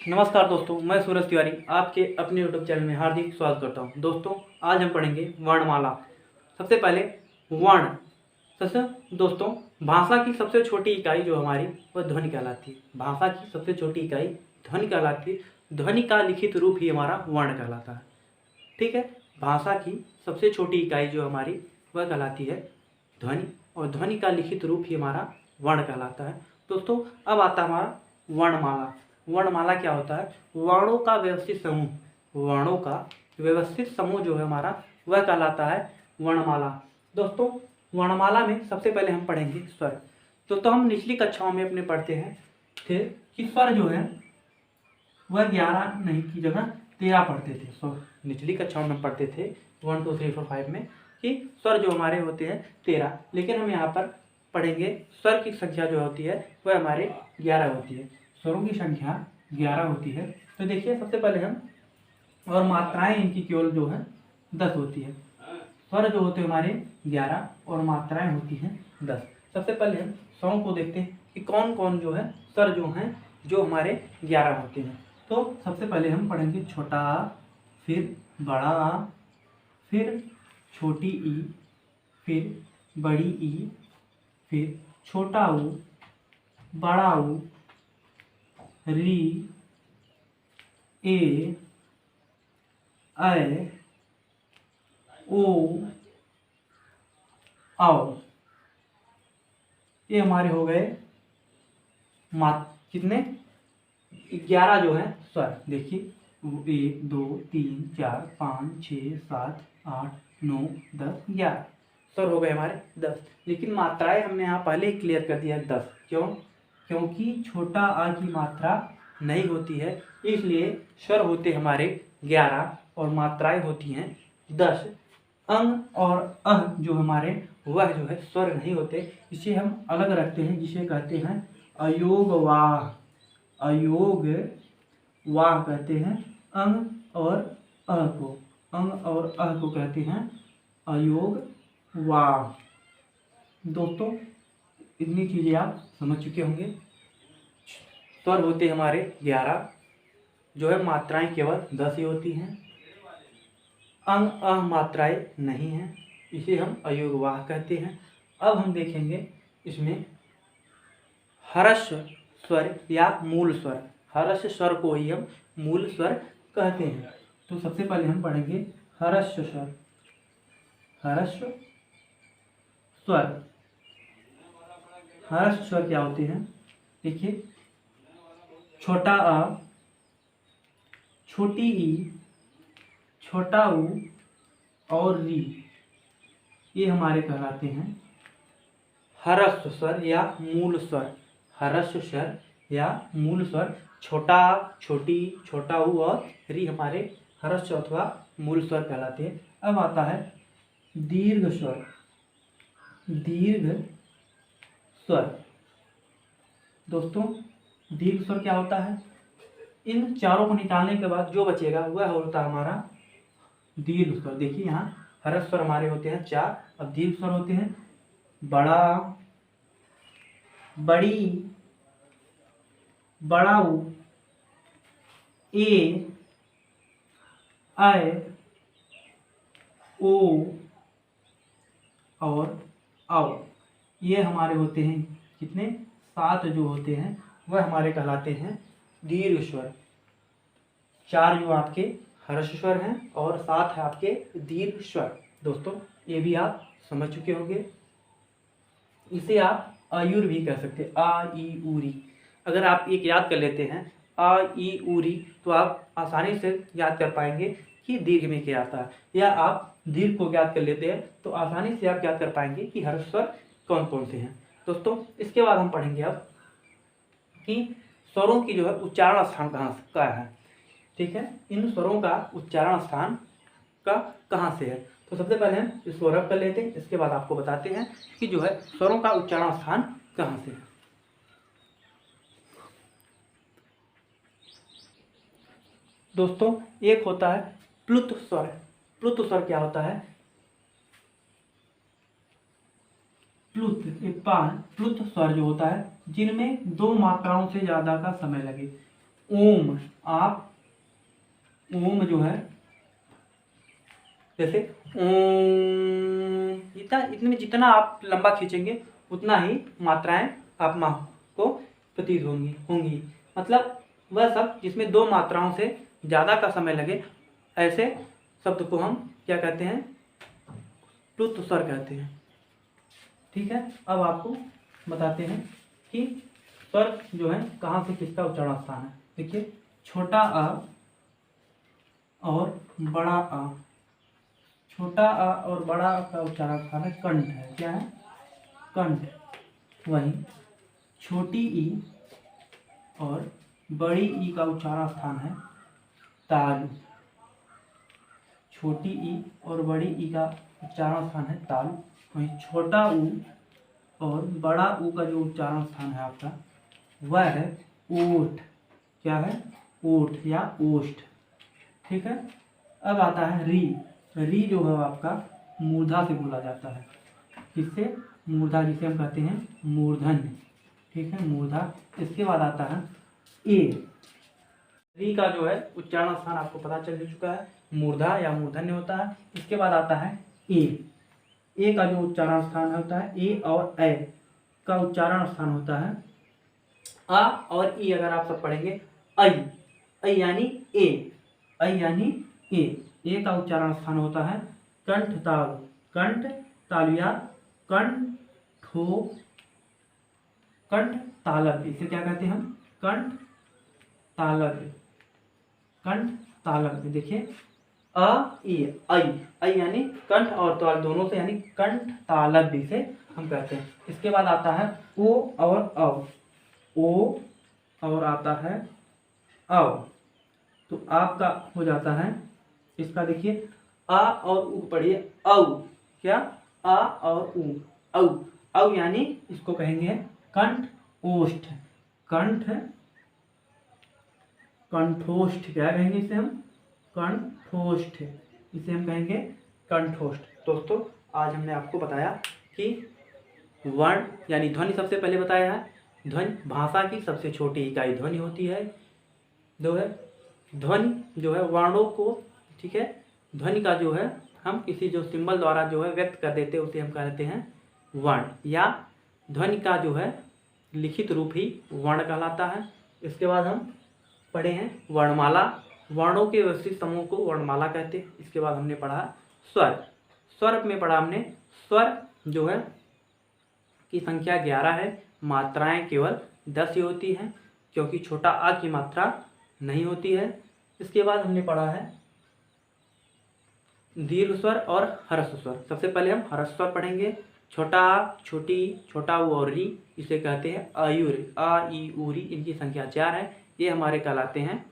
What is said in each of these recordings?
नमस्कार दोस्तों, मैं सूरज तिवारी आपके अपने यूट्यूब चैनल में हार्दिक स्वागत करता हूं। दोस्तों, आज हम पढ़ेंगे वर्णमाला। सबसे पहले वर्ण। सबसे दोस्तों, भाषा की सबसे छोटी इकाई जो हमारी वह ध्वनि कहलाती है। भाषा की सबसे छोटी इकाई ध्वनि कहलाती है। ध्वनि का लिखित रूप ही हमारा वर्ण कहलाता है। ठीक है, भाषा की सबसे छोटी इकाई जो हमारी वह कहलाती है ध्वनि, और ध्वनि का लिखित रूप ही हमारा वर्ण कहलाता है। दोस्तों, अब आता है हमारा वर्णमाला। वर्णमाला क्या होता है? वर्णों का व्यवस्थित समूह। वर्णों का व्यवस्थित समूह जो है हमारा वह कहलाता है वर्णमाला। दोस्तों, वर्णमाला में सबसे पहले हम पढ़ेंगे स्वर। दोस्तों, हम निचली कक्षाओं में अपने पढ़ते हैं थे कि स्वर जो है वह 11 नहीं की जगह 13 पढ़ते थे। स्वर निचली कक्षाओं में पढ़ते थे 1 2 3 4 5 में कि स्वर जो हमारे होते हैं 13, लेकिन हम यहाँ पर पढ़ेंगे स्वर की संख्या जो होती है वह हमारे 11 होती है। स्वरों की संख्या 11 होती है। तो देखिए, सबसे पहले हम और मात्राएं इनकी केवल जो है 10 होती है। स्वर जो होते हैं हमारे 11 और मात्राएं होती हैं 10। सबसे पहले हम स्वरों को देखते हैं कि कौन कौन जो है स्वर जो हैं जो हमारे 11 होते हैं। तो सबसे पहले हम पढ़ेंगे छोटा आ, फिर बड़ा आ, फिर छोटी ई, फिर बड़ी ई, फिर छोटा ऊ, बड़ा ऊ, री, ए, ऐ, ओ, आओ। ये हमारे हो गए कितने 11 जो है स्वर। देखिए, 1 2 3 4 5 6 7 8 9 10 11 स्वर हो गए हमारे 10। लेकिन मात्राएं हमने यहाँ पहले ही क्लियर कर दिया है 10। क्यों? क्योंकि छोटा आ की मात्रा नहीं होती है, इसलिए स्वर होते हमारे 11 और मात्राएं होती हैं 10। अंग और अह जो हमारे वह जो है स्वर नहीं होते, इसे हम अलग रखते हैं, जिसे कहते हैं अयोग वाह। अयोग वाह कहते हैं अंग और अह को। अंग और अह को कहते हैं अयोग वाह। दोस्तों, इतनी चीजें आप समझ चुके होंगे। स्वर होते हमारे 11, जो है मात्राएं केवल 10 ही होती हैं। अंग अह मात्राएं नहीं हैं, इसे हम अयोगवाह कहते हैं। अब हम देखेंगे इसमें हर्ष स्वर या मूल स्वर। हर्ष स्वर को ही हम मूल स्वर कहते हैं। तो सबसे पहले हम पढ़ेंगे हर्ष स्वर। हर्ष स्वर। हर्ष स्वर क्या होते हैं? देखिए, छोटा आ, छोटी ई, छोटा ऊ और री, ये हमारे कहलाते हैं हर्ष स्वर या मूल स्वर। हर्ष स्वर या मूल स्वर। छोटा, छोटी, छोटा ऊ और री हमारे हर्ष अथवा मूल स्वर कहलाते हैं। अब आता है दीर्घ स्वर। दीर्घ स्वर। दोस्तों, दीर्घ स्वर क्या होता है? इन चारों को निकालने के बाद जो बचेगा वह होता है हमारा दीर्घ स्वर। देखिए, यहाँ हर्ष स्वर हमारे होते हैं 4, अब दीर्घ स्वर होते हैं बड़ा, बड़ी, बड़ाऊ, ए, ऐ, ओ और औ। ये हमारे होते हैं कितने? 7 जो होते हैं वह हमारे कहलाते हैं दीर्घ स्वर। 4 जो आपके हर्ष स्वर हैं और 7 है आपके दीर्घ स्वर। दोस्तों, ये भी आप समझ चुके होंगे। इसे आप आयुर भी कह सकते हैं, आ ई उरी। अगर आप एक याद कर लेते हैं आ ई उरी, तो आप आसानी से याद कर पाएंगे कि दीर्घ में क्या आता है। या आप दीर्घ को याद कर लेते हैं तो आसानी से आप याद कर पाएंगे कि हर्ष स्वर कौन कौन से हैं। दोस्तों, इसके बाद हम पढ़ेंगे अब कि स्वरों की जो है उच्चारण स्थान कहाँ है। ठीक है, इन स्वरों का उच्चारण स्थान का कहाँ से है। तो सबसे पहले हम इसको रब कर लेते हैं, इसके बाद आपको बताते हैं कि जो है स्वरों का उच्चारण स्थान कहाँ से है। दोस्तों, एक होता है प्लुत स्वर। प्लुत स्वर क्या होता है? प्लुत स्वर जो होता है जिनमें 2 मात्राओं से ज्यादा का समय लगे। ओम, आप ओम जो है जैसे ओम, इतने में जितना आप लंबा खींचेंगे उतना ही मात्राएं आपको प्रतीत होंगी। मतलब वह शब्द जिसमें दो मात्राओं से ज़्यादा का समय लगे, ऐसे शब्द को हम क्या कहते हैं, प्लुत स्वर कहते हैं। ठीक है, अब आपको बताते हैं कि स्वर जो है कहाँ से किसका उच्चारण स्थान है। देखिए, छोटा आ और बड़ा आ, छोटा आ और बड़ा आ का उच्चारण स्थान है कंठ है। क्या है? कंठ। वहीं छोटी ई और बड़ी ई का उच्चारण स्थान है तालु। छोटी ई और बड़ी ई का उच्चारण स्थान है तालु। वहीं छोटा ऊ और बड़ा ऊ का जो उच्चारण स्थान है आपका वह है ओठ। क्या है? ओठ या ओष्ठ। ठीक है, अब आता है री। री जो है आपका मूर्धा से बोला जाता है। किससे? मूर्धा, जिसे हम कहते हैं मूर्धन्य। ठीक है, मूर्धा। इसके बाद आता है ए। री का जो है उच्चारण स्थान आपको पता चल चुका है, मूर्धा या मूर्धन्य होता है। इसके बाद आता है ए। ए का जो उच्चारण स्थान होता है, ए और ए का उच्चारण स्थान होता है आ और ई। अगर आप सब पढ़ेंगे ऐ, ऐ यानी ए, ऐ यानी ए। ए का उच्चारण स्थान होता है कंठ तालु। कंठ तालु या कंठ तालव्य। इसे क्या कहते हैं हम? कंठ तालव्य। कंठ तालव्य। देखिए, अ ई ऐ, ऐ यानी कंठ और ताल दोनों से, यानी कंठ तालव्य से हम कहते हैं। इसके बाद आता है ओ और औ। ओ और आता है औ। तो आपका हो जाता है इसका, देखिए, आ और ऊ पढ़िए औ। क्या? आ और ऊ, औ। औ यानी इसको कहेंगे कंठ ओष्ठ। कंठ कंठोष्ठ। क्या कहेंगे इसे हम? कंठोष्ठ। इसे हम कहेंगे कंठोष्ठ। दोस्तों, आज हमने आपको बताया कि वर्ण यानी ध्वनि सबसे पहले बताया है। ध्वनि भाषा की सबसे छोटी इकाई ध्वनि होती है। जो है ध्वनि जो है वर्णों को, ठीक है, ध्वनि का जो है हम किसी जो सिंबल द्वारा जो है व्यक्त कर देते हैं उसे हम कहते हैं वर्ण, या ध्वनि का जो है लिखित रूप ही वर्ण कहलाता है। इसके बाद हम पढ़े हैं वर्णमाला। वर्णों के व्यवस्थित समूह को वर्णमाला कहते हैं। इसके बाद हमने पढ़ा स्वर। स्वर में पढ़ा हमने स्वर जो है की संख्या 11 है। मात्राएं केवल 10 ही होती हैं, क्योंकि छोटा आ की मात्रा नहीं होती है। इसके बाद हमने पढ़ा है दीर्घ स्वर और ह्रस्व स्वर। सबसे पहले हम ह्रस्व स्वर पढ़ेंगे। छोटा आ, छोटी ई, छोटा ऊ और री, इसे कहते हैं आयुर। आ ई ऊ री, इनकी संख्या 4 है। ये हमारे कहलाते हैं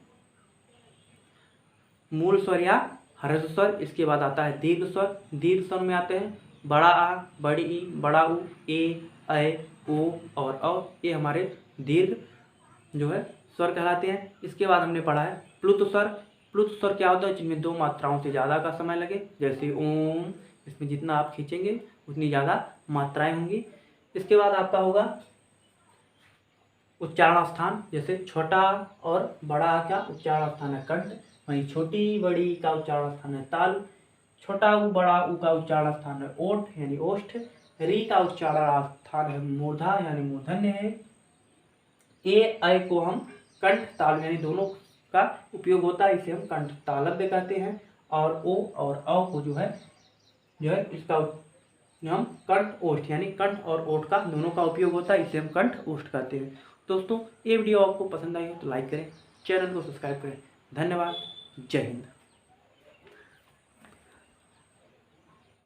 मूल स्वर या ह्रस्व स्वर। इसके बाद आता है दीर्घ स्वर। दीर्घ स्वर में आते हैं बड़ा आ, बड़ी ई, बड़ा ऊ, ए, ओ और औ। ये हमारे दीर्घ जो है स्वर कहलाते हैं। इसके बाद हमने पढ़ा है प्लुत स्वर। प्लुत स्वर क्या होता है? जिनमें दो मात्राओं से ज़्यादा का समय लगे, जैसे ओम। इसमें जितना आप खींचेंगे उतनी ज़्यादा मात्राएं होंगी। इसके बाद आपका होगा उच्चारण स्थान। जैसे छोटा और बड़ा का उच्चारण स्थान है कंठ। वहीं छोटी बड़ी का उच्चारण स्थान है तालु। छोटा ऊ बड़ा ऊ का उच्चारण स्थान है ओठ यानी ओष्ठ। री का उच्चारण स्थान है मूर्धा यानी मूर्धन्य है। ए ऐ को हम कंठ तालु यानी दोनों का उपयोग होता है, इसे हम कंठ तालव्य कहते हैं। और ओ और औ को जो है इसका हम कंठ ओष्ठ यानी कंठ और ओठ का दोनों का उपयोग होता है, इसे हम कंठ ओष्ठ कहते हैं। दोस्तों, ये वीडियो आपको पसंद आई हो तो लाइक करें, चैनल को सब्सक्राइब करें। धन्यवाद। जय हिंद।